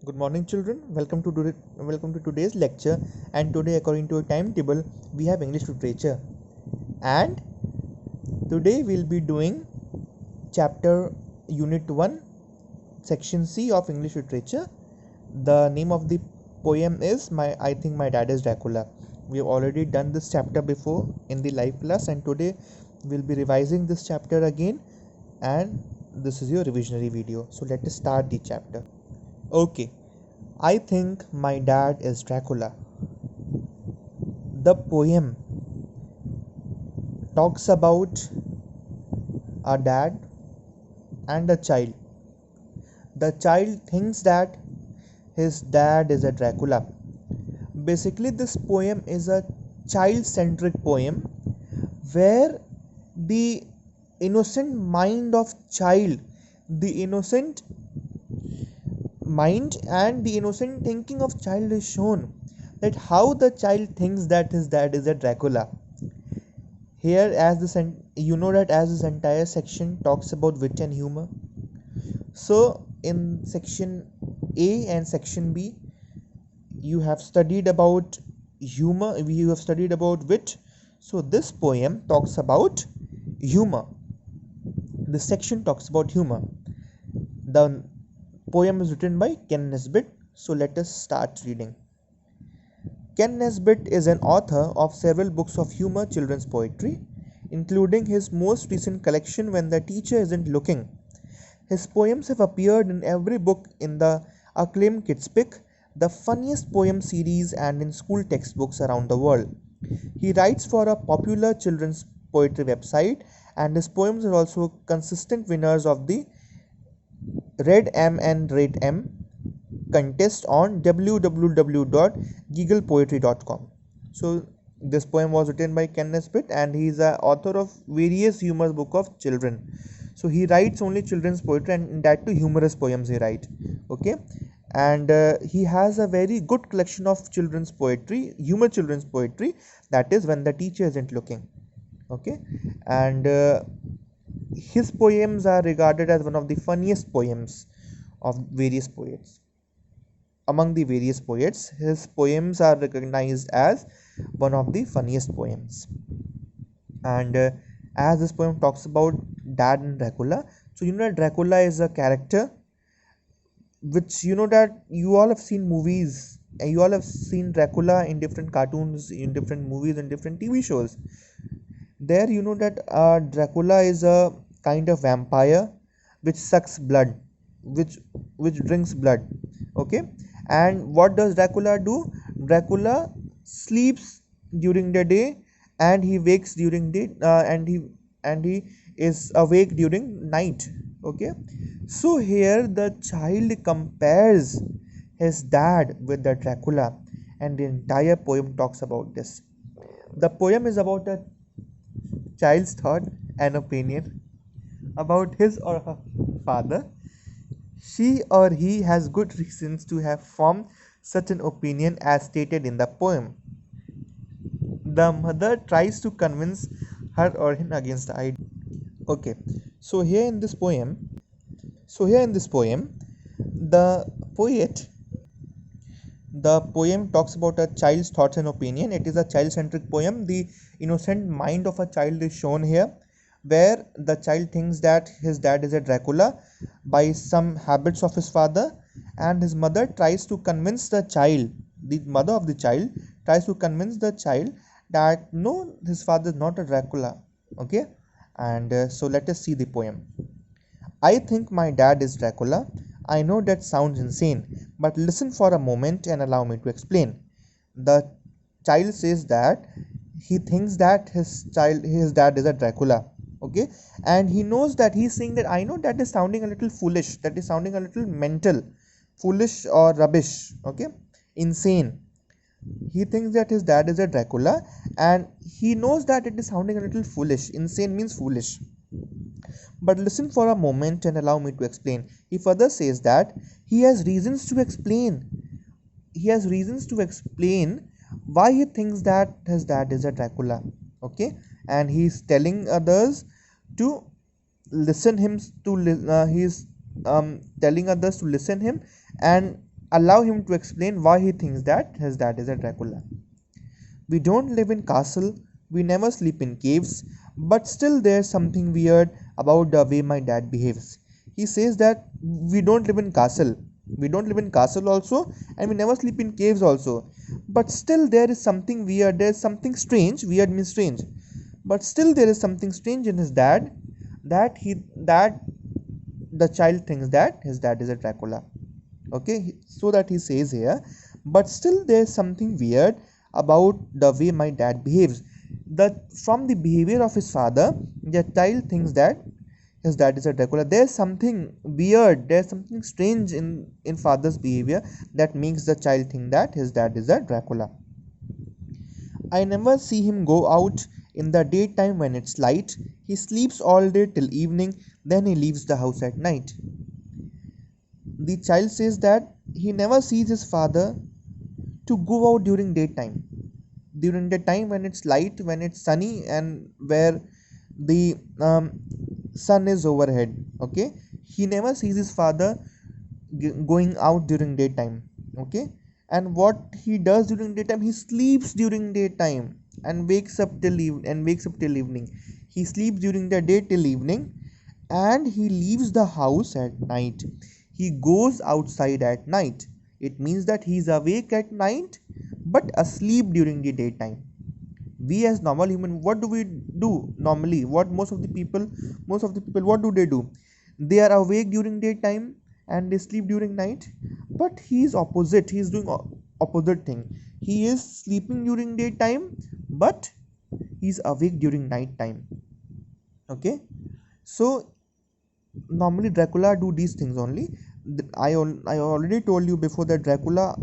Good morning, children. Welcome to today's lecture. And today, according to a timetable, we have English literature. And today we'll be doing chapter Unit 1, Section C of English literature. The name of the poem is I think my dad is Dracula. We have already done this chapter before in the live class, and today we'll be revising this chapter again. And this is your revisionary video. So let us start the chapter. Okay. I think my dad is Dracula. The poem talks about a dad and a child. The child thinks that his dad is a Dracula. Basically, this poem is a child centric poem where the innocent mind of child, the innocent mind and the innocent thinking of child is shown, that how the child thinks that his dad is a Dracula. Here, as this entire section talks about wit and humor. So in section A and section B, you have studied about humor, you have studied about wit. So this poem talks about humor. This section talks about humor. The poem is written by Ken Nesbitt. So let us start reading. Ken Nesbitt is an author of several books of humor children's poetry, including his most recent collection When the Teacher Isn't Looking. His poems have appeared in every book in the acclaimed Kids Pick, the funniest poem series, and in school textbooks around the world. He writes for a popular children's poetry website, and his poems are also consistent winners of the Red M and Rate M contest on www.gigglepoetry.com. So this poem was written by Ken Nesbitt, and he is the author of various humorous book of children. So he writes only children's poetry, and in that too humorous poems he write. Okay, and he has a very good collection of children's poetry, humor children's poetry, that is When the Teacher Isn't Looking. Okay, and his poems are regarded as one of the funniest poems of various poets. Among the various poets, his poems are recognized as one of the funniest poems. And as this poem talks about dad and Dracula, so Dracula is a character which that you all have seen movies, and you all have seen Dracula in different cartoons, in different movies, and different TV shows. There that Dracula is a kind of vampire which sucks blood, which drinks blood. Okay, and what does Dracula do? Dracula sleeps during the day, and he wakes during the and he is awake during night. Okay, so here the child compares his dad with the Dracula, and the entire poem talks about this. The poem is about a child's thought and opinion about his or her father. She or he has good reasons to have formed such an opinion as stated in the poem. The mother tries to convince her or him against the idea. Okay, so here in this poem, the poem talks about a child's thoughts and opinion. It is a child-centric poem. The innocent mind of a child is shown here, where the child thinks that his dad is a Dracula by some habits of his father, and his mother tries to convince the child, the mother of the child tries to convince the child that no, his father is not a Dracula. Okay, and so let us see the poem. I think my dad is Dracula. I know that sounds insane, but listen for a moment and allow me to explain. The child says that he thinks that his dad is a Dracula. Okay, and he knows that he's saying that I know that is sounding a little foolish, that is sounding a little mental, foolish or rubbish. Okay, insane. He thinks that his dad is a Dracula, and he knows that it is sounding a little foolish. Insane means foolish. But listen for a moment and allow me to explain. He further says that he has reasons to explain. He has reasons to explain why he thinks that his dad is a Dracula. Okay, and he's telling others to listen him to he's telling others to listen him, and allow him to explain why he thinks that his dad is a Dracula. We don't live in castle, we never sleep in caves, but still there's something weird about the way my dad behaves. He says that we don't live in castle. We don't live in castle also, and we never sleep in caves also. But still there is something weird, there's something strange. Weird means strange. But still there is something strange in his dad, that the child thinks that his dad is a Dracula. Okay, so that he says here, but still there's something weird about the way my dad behaves. From the behavior of his father, the child thinks that his dad is a Dracula. There's something weird, there's something strange in father's behavior that makes the child think that his dad is a Dracula. I never see him go out in the daytime when it's light. He sleeps all day till evening, then he leaves the house at night. The child says that he never sees his father to go out during daytime, during the time when it's light, when it's sunny, and where the sun is overhead. Okay, he never sees his father going out during daytime. Okay, and what he does during daytime, he sleeps during daytime and wakes up till evening. He sleeps during the day till evening, and he leaves the house at night. He goes outside at night. It means that he is awake at night but asleep during the daytime. We as normal human, what do we do normally? What most of the people, what do they do? They are awake during daytime and they sleep during night. But he is opposite. He is doing opposite thing. He is sleeping during daytime, but he is awake during night time. Okay, so normally Dracula do these things only. I already told you before that Dracula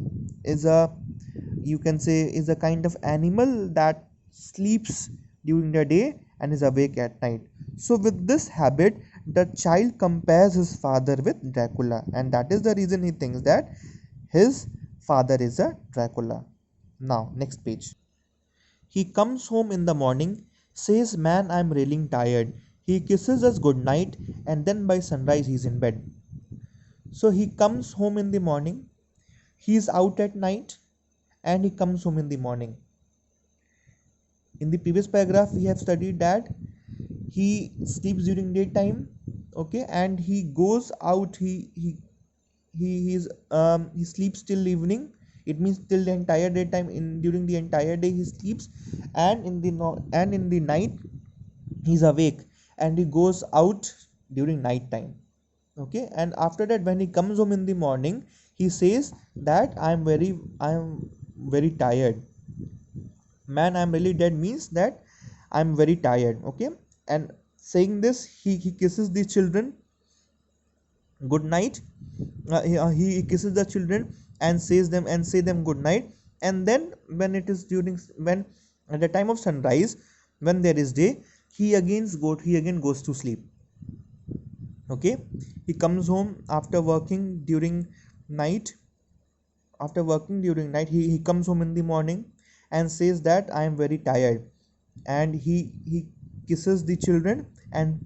is a, you can say, is a kind of animal that sleeps during the day and is awake at night. So with this habit, the child compares his father with Dracula, and that is the reason he thinks that his father is a Dracula. Now next page. He comes home in the morning, says, "Man, I'm really tired." He kisses us good night, and then by sunrise he's in bed. So he comes home in the morning, he's out at night, and he comes home in the morning. In the previous paragraph, we have studied that he sleeps during daytime, okay, and he goes out. He sleeps till evening. It means till the entire daytime. During the entire day he sleeps, and in the night he's awake, and he goes out during night time. Okay, and after that, when he comes home in the morning, he says that I am very tired. Man, I'm really dead means that I'm very tired. Okay, and saying this, he kisses the children good night. He kisses the children and say them good night. And then when at the time of sunrise, when there is day, he again goes to sleep. Okay, he comes home after working during night. He comes home in the morning and says that I am very tired, and he kisses the children and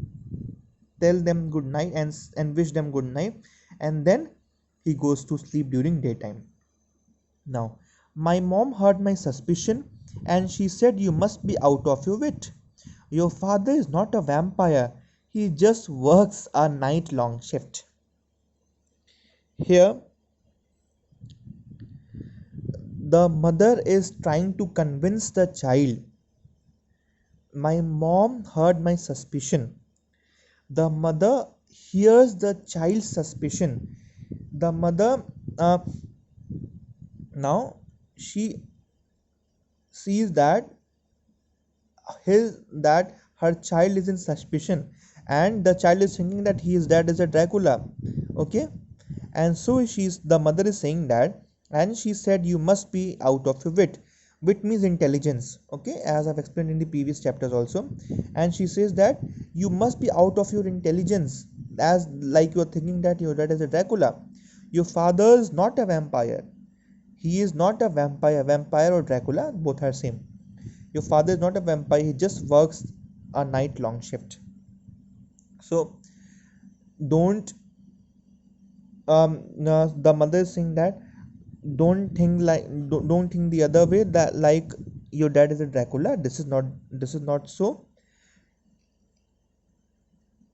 tell them good night and wish them good night, and then he goes to sleep during daytime. Now, my mom heard my suspicion, and she said, "You must be out of your wit. Your father is not a vampire, he just works a night long shift." Here the mother is trying to convince the child. My mom heard my suspicion. The mother hears the child's suspicion. The mother now she sees that her child is in suspicion, and the child is thinking that his dad is a Dracula. Okay, and so the mother is saying that, and she said, "You must be out of your wit." Wit means intelligence. Okay, as I've explained in the previous chapters also. And she says that you must be out of your intelligence, as like you're thinking that your dad is a Dracula. Your father is not a vampire. He is not a vampire. Vampire or Dracula, both are same. Your father is not a vampire, he just works a night long shift. So don't the mother is saying that don't think the other way, that like your dad is a Dracula. This is not so.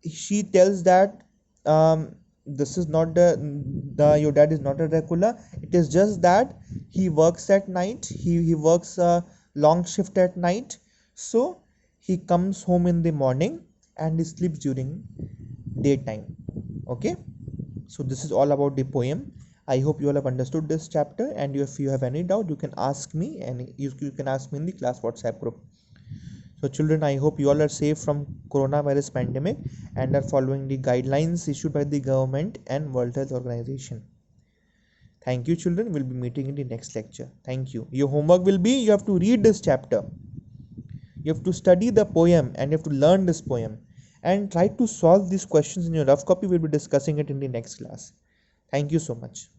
She tells that this is not the your dad is not a Dracula. It is just that he works at night. He works a long shift at night, so he comes home in the morning and he sleeps during daytime. Okay, so this is all about the poem. I hope you all have understood this chapter, and if you have any doubt, you can ask me, and you can ask me in the class WhatsApp group. So children, I hope you all are safe from coronavirus pandemic and are following the guidelines issued by the government and World Health Organization. Thank you children. We'll be meeting in the next lecture. Thank you. Your homework will be, you have to read this chapter. You have to study the poem and you have to learn this poem and try to solve these questions in your rough copy. We'll be discussing it in the next class. Thank you so much.